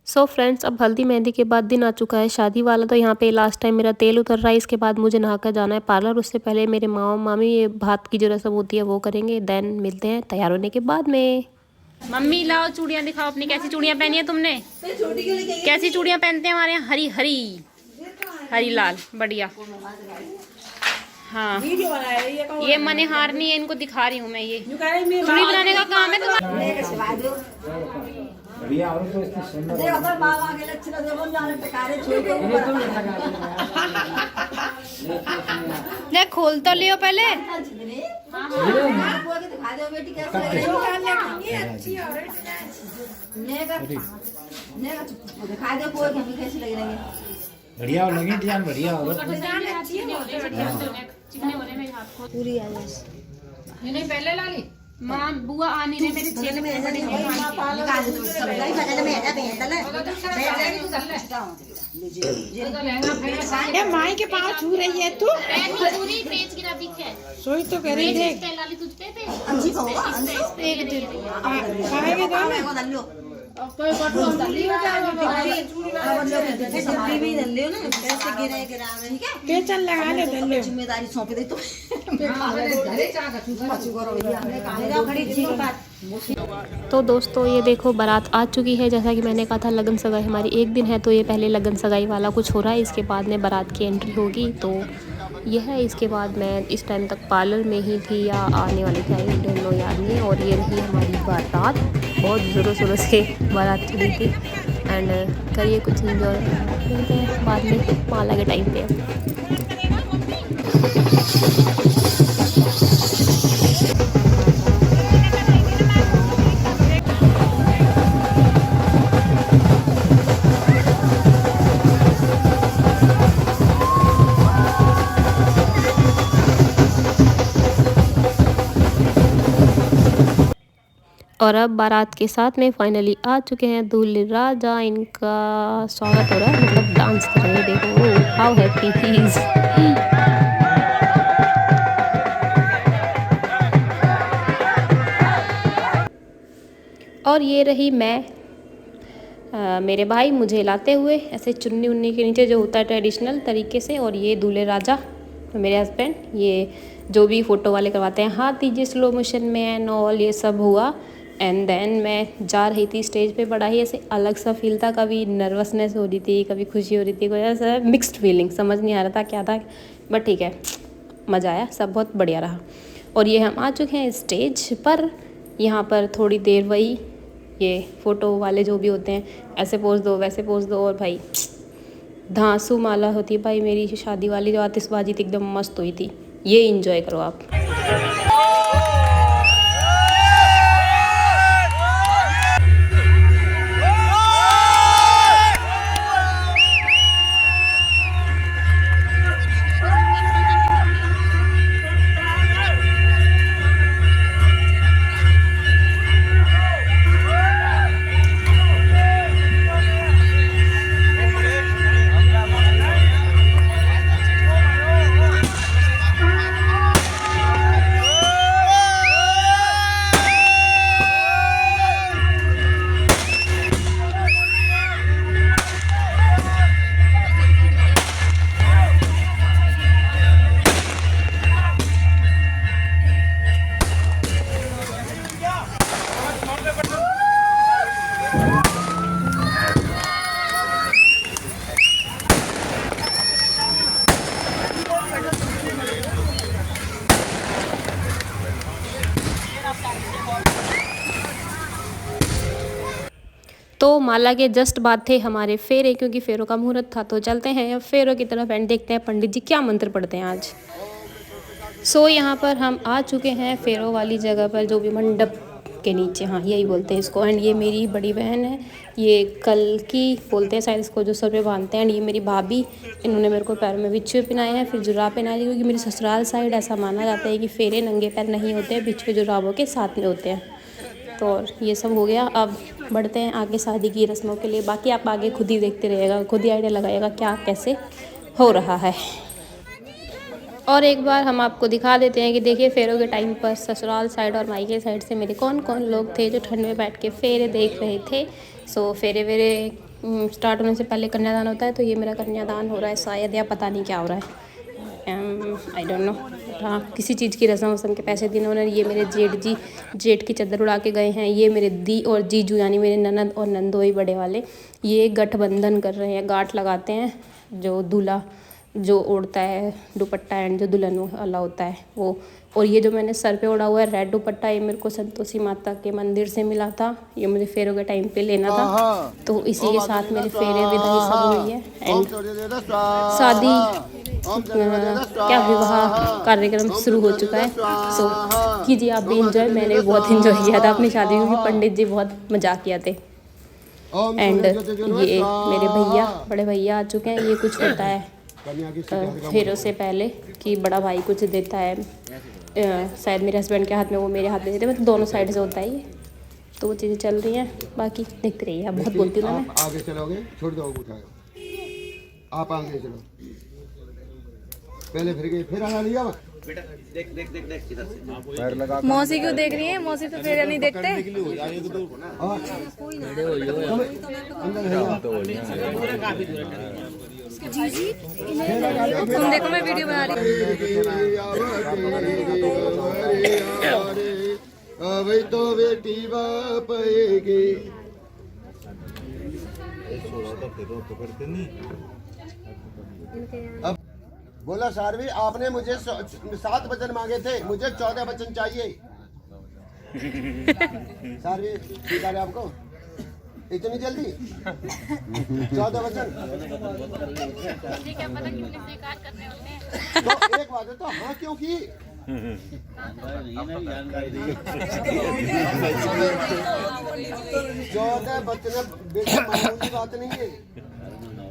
So friends, अब हल्दी मेहंदी के बाद दिन आ चुका है शादी वाला। तो यहाँ पे लास्ट टाइम मेरा तेल उतर रहा है। इसके बाद मुझे नहाकर जाना है पार्लर। उससे पहले मेरे मामा मामी ये भात की जो रस्म होती है वो करेंगे। देन मिलते हैं तैयार होने के बाद में। मम्मी लाओ चूड़ियाँ दिखाओ अपनी, कैसी चूड़ियाँ पहनी है तुमने? कैसी चूड़ियाँ पहनते हैं हमारे यहाँ? हरी हरी हरी लाल, बढ़िया। हाँ, ये मनेहार नहीं है, इनको दिखा रही हूँ मैं। ये चूड़ी बनाने का काम है तुम्हारा। बढ़िया और तो इसकी सुंदर ले खोल तो लियो पहले। बढ़िया और लगी डिजाइन, बढ़िया और पूरी आ नहीं पहले ला ली माँ बुआ आने ने मेरी चेले में बड़ी ये माई के पाँव छू रही है तू? पूरी पेज गिरा दिखे सोई तो कर रही है। लाली तुझ पे पेचन लगा ले दल्ले। जिम्मेदारी सौंप दे तो तो दोस्तों ये देखो बारात आ चुकी है। जैसा कि मैंने कहा था लगन सगाई हमारी एक दिन है, तो ये पहले लगन सगाई वाला कुछ हो रहा है। इसके बाद में बारात की एंट्री होगी। तो यह है। इसके बाद मैं इस टाइम तक पार्लर में ही थी या आने वाली थी, आई डोंट नो, याद नहीं। और ये रही हमारी बारात, बहुत ज़ोरों शोरों से बारात चली थी। एंड करिए कुछ इंजॉय, मिलते हैं बाद में माला के टाइम पे। और अब बारात के साथ में फाइनली आ चुके हैं दूल्हे राजा। इनका स्वागत हो रहा है, मतलब डांस कर रहे हैं। देखो हाउ हैप्पी ही इज। और ये रही मैं, मेरे भाई मुझे लाते हुए ऐसे चुन्नी उन्नी के नीचे जो होता है ट्रेडिशनल तरीके से। और ये दूल्हे राजा मेरे हस्बैंड, ये जो भी फ़ोटो वाले करवाते हैं, हाथ दीजिए स्लो मोशन में एंड ऑल, ये सब हुआ। एंड देन मैं जा रही थी स्टेज पे। बड़ा ही ऐसे अलग सा फील था, कभी नर्वसनेस हो रही थी, कभी खुशी हो रही थी, कोई ऐसा मिक्स्ड फीलिंग, समझ नहीं आ रहा था क्या था। बट ठीक है, मज़ा आया, सब बहुत बढ़िया रहा। और ये हम आ चुके हैं स्टेज पर। यहाँ पर थोड़ी देर वही ये फ़ोटो वाले जो भी होते हैं, ऐसे पोज दो वैसे पोज दो। और भाई धांसू माला होती है भाई, मेरी शादी वाली जो आतिशबाजी थी एकदम मस्त हुई थी। ये इंजॉय करो आप। तो माला के जस्ट बाद थे हमारे फेरे, क्योंकि फेरों का मुहूर्त था। तो चलते हैं अब फेरों की तरफ एंड देखते हैं पंडित जी क्या मंत्र पढ़ते हैं आज। सो यहाँ पर हम आ चुके हैं फेरों वाली जगह पर, जो भी मंडप के नीचे, हाँ यही बोलते हैं इसको। एंड ये मेरी बड़ी बहन है, ये कल की बोलते हैं शायद इसको, जो सर पे बांधते हैं। एंड ये मेरी भाभी, इन्होंने मेरे को पैर में बिच्छू पहनाए हैं, फिर जुराब पहनाए, क्योंकि मेरी ससुराल साइड ऐसा माना जाता है कि फेरे नंगे पैर नहीं होते हैं, बिच्छू जुराबों के साथ में होते हैं। तो ये सब हो गया। अब बढ़ते हैं आगे शादी की रस्मों के लिए। बाकी आप आगे खुद ही देखते रहिएगा, खुद ही आइडिया लगाइएगा क्या कैसे हो रहा है। और एक बार हम आपको दिखा देते हैं कि देखिए फेरों के टाइम पर ससुराल साइड और मायके साइड से मेरे कौन कौन लोग थे जो ठंड में बैठ के फेरे देख रहे थे। सो फेरे वेरे स्टार्ट होने से पहले कन्यादान होता है, तो ये मेरा कन्यादान हो रहा है शायद, या पता नहीं क्या हो रहा है, आई डोंट नो। हाँ, किसी चीज़ की रस्म वस्म के पैसे देने उन्होंने। ये मेरे जेठ की चादर उड़ा के गए हैं। ये मेरे दी और जीजू यानी मेरे ननद और नंदोई बड़े वाले, ये गठबंधन कर रहे हैं, गांठ लगाते हैं। जो दूल्हा जो ओढ़ता है दुपट्टा एंड जो दुल्हन वाला होता है वो। और ये जो मैंने सर पे ओढ़ा हुआ है रेड दुपट्टा, ये मेरे को संतोषी माता के मंदिर से मिला था। ये मुझे फेरों के टाइम पे लेना था, तो इसी के साथ मेरे फेरे विदाई सब हुई है। एंड शादी क्या विवाह कार्यक्रम शुरू हो चुका है। सो कीजिए आप भी इंजॉय। मैंने भी बहुत इंजॉय किया था अपनी शादी में, पंडित जी बहुत मजाक किया थे। एंड ये मेरे भैया बड़े भैया आ चुके हैं। ये कुछ होता है फेरों से पहले कि बड़ा भाई कुछ देता है, शायद मेरे हस्बैंड के हाथ में, वो मेरे हाथ में देते हैं, मतलब दोनों साइड से होता है ये। तो वो चीज़ें चल रही हैं, बाकी देखते रहिए। आप बहुत बोलती हूँ ना मैं। आगे चलोगे, छोड़ दो उठाओ, आप आगे चलो, पहले फिर गए, फिर आना लिया बेटा। देख इधर से पैर लगा। मौसी क्यों देख रही है? मौसी तो फेरे नहीं देखते। तुम देखो, मैं वीडियो बना रही हूँ। तो बेटी बापेगी। अब बोला सारवी, आपने मुझे 7 वचन मांगे थे, मुझे 14 वचन चाहिए। सारवी स्वीकार है आपको? इतनी जल्दी 14 वचन? तो एक बात है, तो हाँ क्यों की? 14 वचन बेटा मामूली बात नहीं है।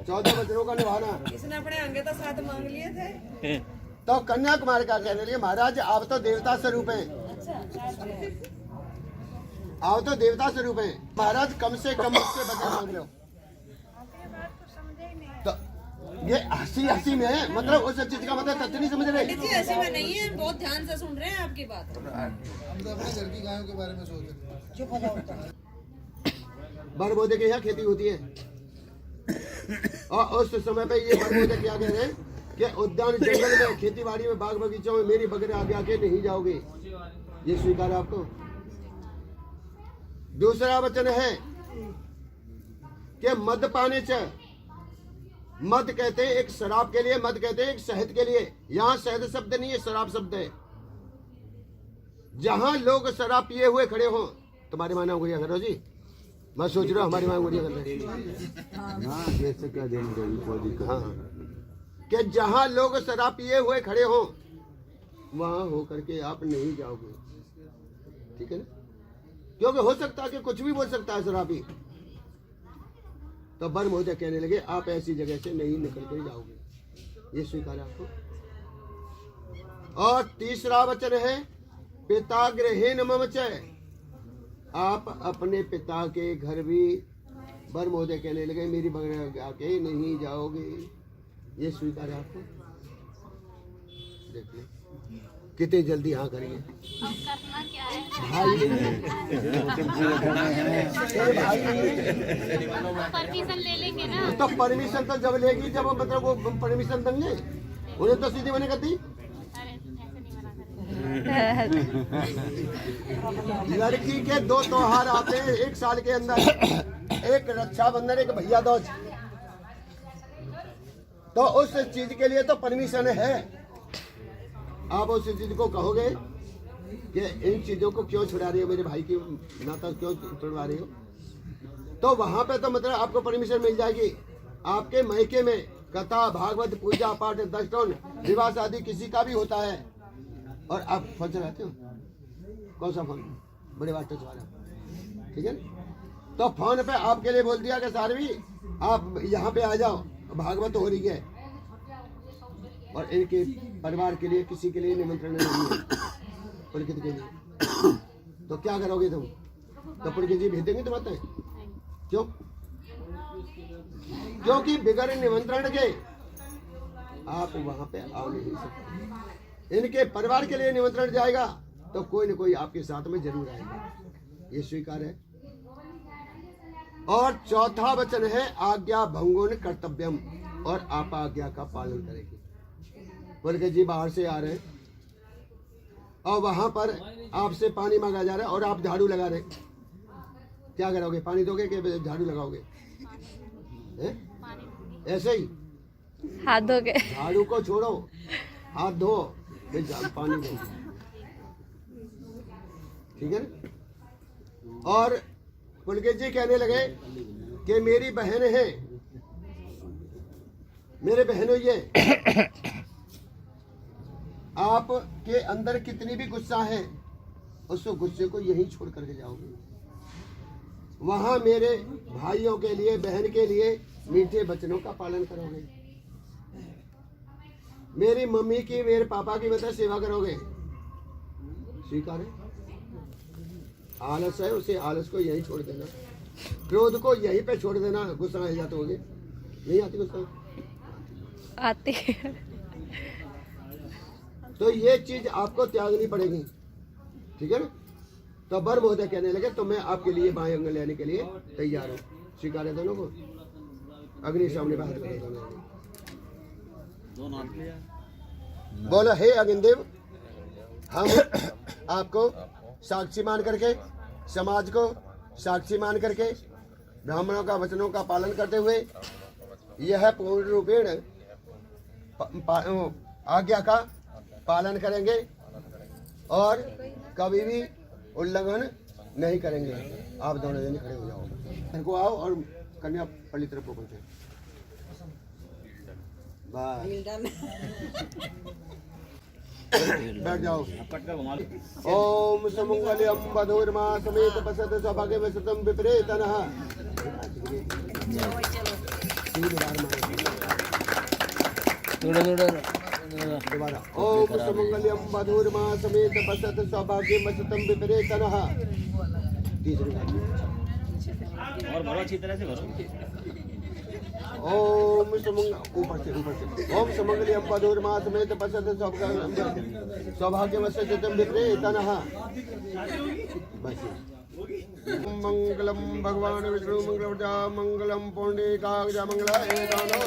14 वचनों का निभाना। इसने अपने अंगे तो 7 मांग लिए थे। तो कन्याकुमारी का कहने लगे, महाराज आप तो देवता स्वरूप हैं। आप तो देवता स्वरूप हैं महाराज, कम से कम मुझसे वचन मांग रहे हो। तो ये हंसी में है, मतलब उस चीज का मतलब तथ्य नहीं समझ रहे। हंसी में नहीं है, बहुत ध्यान से सुन रहे हैं आपकी बात। हम तो अपने घर की गायों के बारे में सोच रहे हैं। चुप हो जाओ। बरबोदे के यहाँ खेती होती है, और उस समय पे ये बरबोदे क्या कह रहे हैं कि उद्यान जंगल में, खेती बाड़ी में, बाग बगीचों में मेरी बकरे आगे आके नहीं जाओगे। ये स्वीकार है आपको? दूसरा वचन है कि मद पाने च, मद कहते हैं एक शराब के लिए, मद कहते हैं एक शहद के लिए। यहाँ शहद शब्द नहीं है, शराब शब्द है। जहां लोग शराब पिए हुए खड़े हों, तुम्हारी माना गुड़िया करो जी, मैं सोच रहा हूँ हमारी माँ गुड़िया कर रहे हैं। हाँ, कि जहां लोग शराब पिए हुए खड़े हों, वहां होकर के आप नहीं जाओगे। ठीक है ना? क्योंकि हो सकता है कि कुछ भी बोल सकता है शराबी। तो बर महोदय कहने लगे, आप ऐसी जगह से नहीं निकल कर जाओगे। ये स्वीकार है आपको? और तीसरा वचन है पिता गृहेण मम च, आप अपने पिता के घर भी, बर महोदय कहने लगे, मेरी बगैर आके नहीं जाओगे। ये स्वीकार है आपको? देखिए कितनी जल्दी हाँ करिए। करना क्या है? परमिशन ले लेंगे ना। तो परमिशन तो जब लेगी जब मतलब वो परमिशन देंगे, उन्हें तो सीधी मना करती। लड़की के 2 त्योहार आते हैं एक साल के अंदर, एक रक्षाबंधन, एक भैया दूज। तो उस चीज के लिए तो परमिशन है। आप उस चीज को कहोगे कि इन चीजों को क्यों छुड़ा रही हो, मेरे भाई की नाता क्यों छुड़वा रही हो, तो वहां पे तो मतलब आपको परमिशन मिल जाएगी। आपके मायके में कथा, भागवत, पूजा पाठ, दर्शन, विवाह शादी किसी का भी होता है, और आप फोन चलाते हो, कौन सा फोन? बड़े बात टच वाला, ठीक है। तो फोन पे आपके लिए बोल दिया कि सारवी आप यहाँ पे आ जाओ, भागवत हो रही है, और इनके परिवार के लिए किसी के लिए निमंत्रण नहीं है, पुलकित के लिए। तो क्या करोगे तुम? तो पुलकित जी भेज देंगे तुम्हारे? क्यों? क्योंकि बिगर निमंत्रण के आप वहां पे आ नहीं सकते। इनके परिवार के लिए निमंत्रण जाएगा तो कोई न कोई आपके साथ में जरूर आएगा। ये स्वीकार है? और चौथा वचन है आज्ञा भंगुन कर्तव्यम, और आप आज्ञा का पालन करेंगे। बोल के जी बाहर से आ रहे हैं और वहां पर आपसे पानी मांगा जा रहा है और आप झाड़ू लगा रहे, क्या करोगे? पानी दोगे कि झाड़ू लगाओगे? ऐसे ही हाथ धो के झाड़ू को छोड़ो, हाथ धो, फिर पानी दो, ठीक है ना? और पुलकेत जी कहने लगे कि मेरी बहन है, मेरे बहनों, ये आप के अंदर कितनी भी गुस्सा है उस गुस्से को यहीं छोड़ करके जाओगे। वहां मेरे भाइयों के लिए, बहन के लिए मीठे वचनों का पालन करोगे। मेरी मम्मी की, मेरे पापा की मतलब सेवा करोगे। स्वीकार है? आलस है, उसे आलस को यहीं छोड़ देना, क्रोध को यहीं पे छोड़ देना। गुस्सा आ जाते होगे, नहीं आती गुस्सा? आते तो ये चीज आपको त्यागनी पड़ेगी, ठीक है ना? तो बर महोदय कहने लगे तो मैं आपके लिए बाएं अंग लेने के लिए तैयार हूँ। स्वीकार है दोनों को? अग्नि सामने बाहर बोलो, हे अग्निदेव, हम आपको साक्षी मान करके, समाज को साक्षी मान करके, ब्राह्मणों का वचनों का पालन करते हुए यह पूर्ण रूपेण आज्ञा का पालन करेंगे और कभी भी उल्लंघन नहीं करेंगे। आप दोनों जने खड़े हो जाओ, इनको आओ और कन्या पल्ली तरफ को पहुंचे। बैठ जाओ। ओम सुमंगल्यं वधूर्मा समेत पसत सौभाग्य वसतम विपरीतनः। दोबारा। ओम सुमंगल्यं वधूर्मा समेत पसत सौभाग्य वसतम विपरीतनः। तीसरी बार और भरो, अच्छी तरह से भरो। ओम सुमंगल, ऊपर से ओम सुमंगल्यं वधूर्मा समेत पसत सौभाग्य वसतम विपरीतनः। मंगलम भगवान विष्णु मंगलम मंगलम पुण्डिकाग्जा मंगलाय दानो।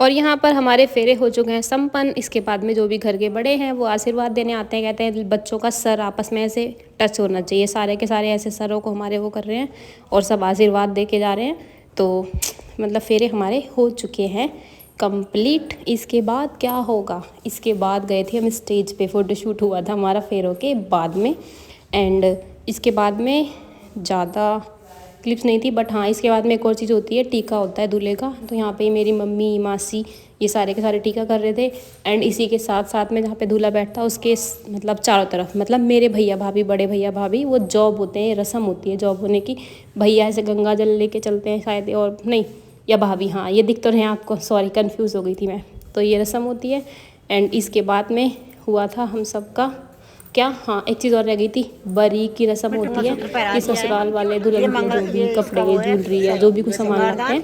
और यहाँ पर हमारे फेरे हो चुके हैं संपन्न। इसके बाद में जो भी घर के बड़े हैं वो आशीर्वाद देने आते हैं। कहते हैं बच्चों का सर आपस में ऐसे टच होना चाहिए। सारे के सारे ऐसे सरों को हमारे वो कर रहे हैं और सब आशीर्वाद दे के जा रहे हैं। तो मतलब फेरे हमारे हो चुके हैं कंप्लीट। इसके बाद क्या होगा? इसके बाद गए थे हम स्टेज पे, फ़ोटोशूट हुआ था हमारा फेरों के बाद में। एंड इसके बाद में ज़्यादा क्लिप्स नहीं थी, बट हाँ इसके बाद में एक और चीज़ होती है, टीका होता है दूल्हे का। तो यहाँ पे मेरी मम्मी, मासी, ये सारे के सारे टीका कर रहे थे। एंड इसी के साथ साथ में जहाँ पे दूल्हा बैठता उसके मतलब चारों तरफ, मतलब मेरे भैया भाभी, बड़े भैया भाभी, वो जॉब होते हैं, रस्म होती है जॉब होने की। भैया ऐसे गंगा जल लेके चलते हैं शायद, और नहीं, या भाभी, हाँ ये दिख तो रहे हैं आपको, सॉरी कन्फ्यूज़ हो गई थी मैं। तो ये रस्म होती है। एंड इसके बाद में हुआ था हम सबका क्या, हाँ एक चीज़ और रह गई थी, बरी की रस्म होती है कि ससुराल वाले दुल्हन को जो भी कपड़े, ज्वेलरी या जो भी कुछ सामान लाते हैं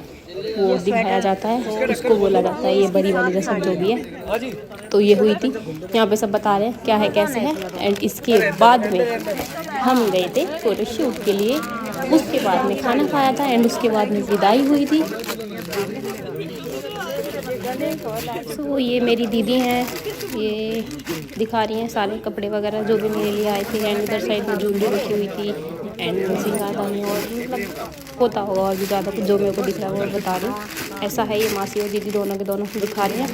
वो दिखाया जाता है, उसको बोला जाता है ये बरी वाली रस्म जो भी है। तो ये हुई थी, यहाँ पे सब बता रहे हैं क्या है कैसे है। एंड इसके बाद में हम गए थे फोटोशूट के लिए। उसके बाद में खाना खाया था एंड उसके बाद में विदाई हुई थी। तो ये मेरी दीदी हैं, ये दिखा रही हैं सारे कपड़े वगैरह जो भी मेरे लिए आए थे। एंड उधर साइड में ज्वेलरी रखी हुई थी एंड सिंगारदानी और मतलब होता होगा और भी ज़्यादा कुछ जो मेरे को दिख रहा है वो बता रही हूँ। ऐसा है, ये मासी और दीदी दोनों के दोनों दिखा रही हैं,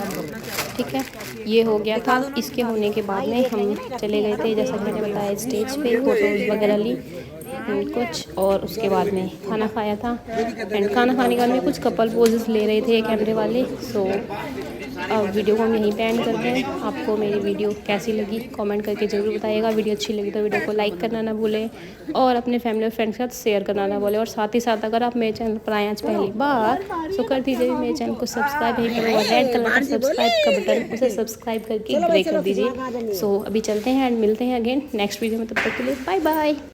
ठीक है। ये हो गया था। इसके होने के बाद में हम चले गए थे, जैसा मैंने बताया, स्टेज पे फोटोज़ वगैरह ली कुछ, और उसके बाद में खाना खाया था। एंड खाना खाने के बाद में कुछ कपल पोजेस ले रहे थे कैमरे वाले। सो अब वीडियो को हम यहीं पे एंड करते हैं। आपको मेरी वीडियो कैसी लगी कमेंट करके ज़रूर बताइएगा। वीडियो अच्छी लगी तो वीडियो को लाइक करना ना भूलें और अपने फैमिली और फ्रेंड्स के साथ शेयर करना ना भूलें। और साथ ही साथ अगर आप मेरे चैनल पर आए आज पहली बार तो कर दीजिए मेरे चैनल को सब्सक्राइब। यहीं पर रेड कलर का सब्सक्राइब का बटन, उसे सब्सक्राइब करके ग्रे कर दीजिए। सो अभी चलते हैं एंड मिलते हैं अगेन नेक्स्ट वीडियो में। तब तक के लिए बाय बाय।